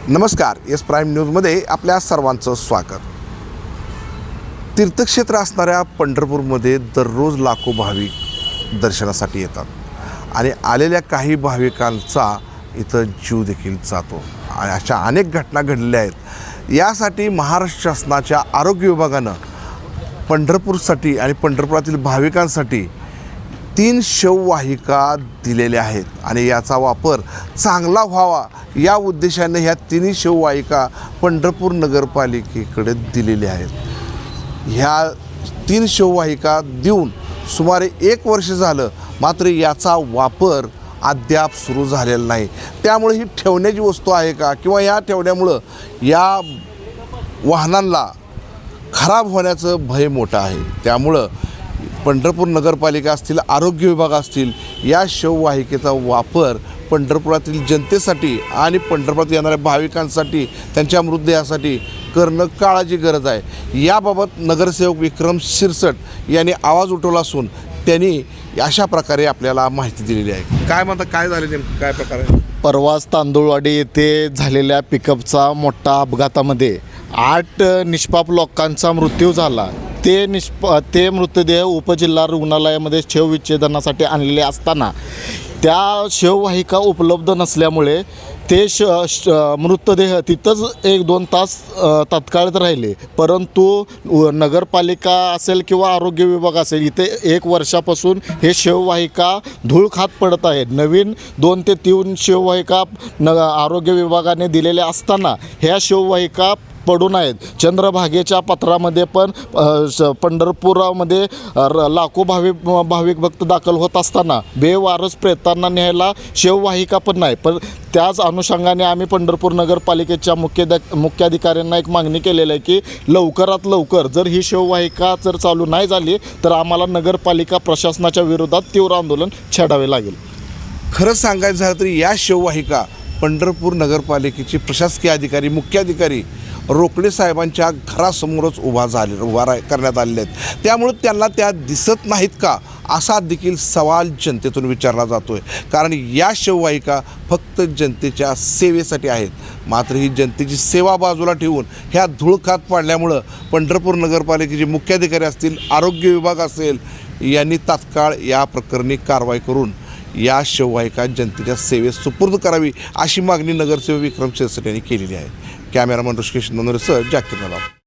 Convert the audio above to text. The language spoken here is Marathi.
नमस्कार, एस प्राईम न्यूजमध्ये आपल्या सर्वांचं स्वागत। तीर्थक्षेत्र असणाऱ्या पंढरपूरमध्ये दररोज लाखो भाविक दर्शनासाठी येतात आणि आलेल्या काही भाविकांचा इथं जीव देखील जातो आणि अशा अनेक घटना घडलेल्या आहेत। यासाठी महाराष्ट्र शासनाच्या आरोग्य विभागानं पंढरपूरसाठी आणि पंढरपुरातील भाविकांसाठी 3 शववाहिका दिलेल्या आहेत आणि याचा वापर चांगला व्हावा या उद्देशाने ह्या 3 शववाहिका पंढरपूर नगरपालिकेकडे दिलेल्या आहेत। ह्या 3 शववाहिका देऊन सुमारे 1 वर्ष झालं, मात्र याचा वापर अद्याप सुरू झालेला नाही। त्यामुळे ही ठेवण्याची वस्तू आहे का किंवा या ठेवण्यामुळं या वाहनांना खराब होण्याचं भय मोठं आहे। त्यामुळं पंढरपूर नगरपालिका असतील, आरोग्य विभाग असतील, या शववाहिकेचा वापर पंढरपुरातील जनतेसाठी आणि पंढरपुरात येणाऱ्या भाविकांसाठी त्यांच्या मृतदेहासाठी करणं काळाची गरज आहे। याबाबत नगरसेवक विक्रम शिरसट यांनी आवाज उठवला असून त्यांनी अशा प्रकारे आपल्याला माहिती दिलेली आहे। काय म्हणता, काय झाले नेमकं, काय प्रकार आहे? परवाच तांदूळवाडी येथे झालेल्या पिकअपचा मोठा अपघातामध्ये 8 निष्पाप लोकांचा मृत्यू झाला। ते मृतदेह उपजिल्हा रुग्णालयामध्ये शवविच्छेदनासाठी आणलेले असताना त्या शववाहिका उपलब्ध नसल्यामुळे ते मृतदेह तिथंच 1-2 तास तात्काळात राहिले। परंतु नगरपालिका असेल किंवा आरोग्य विभाग असेल, इथे 1 वर्षापासून हे शववाहिका धूळ खात पडत आहेत। नवीन 2 ते 3 शववाहिका आरोग्य विभागाने दिलेल्या असताना ह्या शववाहिका पडून आहेत। चंद्रभागेच्या पत्रामध्ये पण पंढरपुरामध्ये लाखो भाविक भक्त दाखल होत असताना बेवारस प्रेतांना न्यायला शववाहिका पण नाही। पण त्याच अनुषंगाने आम्ही पंढरपूर नगरपालिकेच्या मुख्याधिकाऱ्यांना एक मागणी केलेली आहे की लवकरात लवकर जर ही शववाहिका जर चालू नाही झाली तर आम्हाला नगरपालिका प्रशासनाच्या विरोधात तीव्र आंदोलन छेडावे लागेल। खरं सांगायचं झालं तर या शववाहिका पंढरपूर नगरपालिकेचे प्रशासकीय अधिकारी, मुख्याधिकारी रोकडे साहेबांच्या घरासमोरच उभा करण्यात आलेले आहेत। त्यामुळे त्यांना त्या दिसत नाहीत का असा देखील सवाल जनतेतून विचारला जातो आहे। कारण या शववाहिका फक्त जनतेच्या सेवेसाठी आहेत, मात्र ही जनतेची सेवा बाजूला ठेवून ह्या धूळखात पाडल्यामुळं पंढरपूर नगरपालिकेचे मुख्याधिकारी असतील, आरोग्य विभाग असेल, यांनी तात्काळ या प्रकरणी कारवाई करून या शववाहिका जनतेच्या सेवेत सुपूर्द करावी अशी मागणी नगरसेवक विक्रम शिरसट यांनी केलेली आहे। कॅमेरामन ऋषिकेश नंदुरेसह जाकीर नवाब।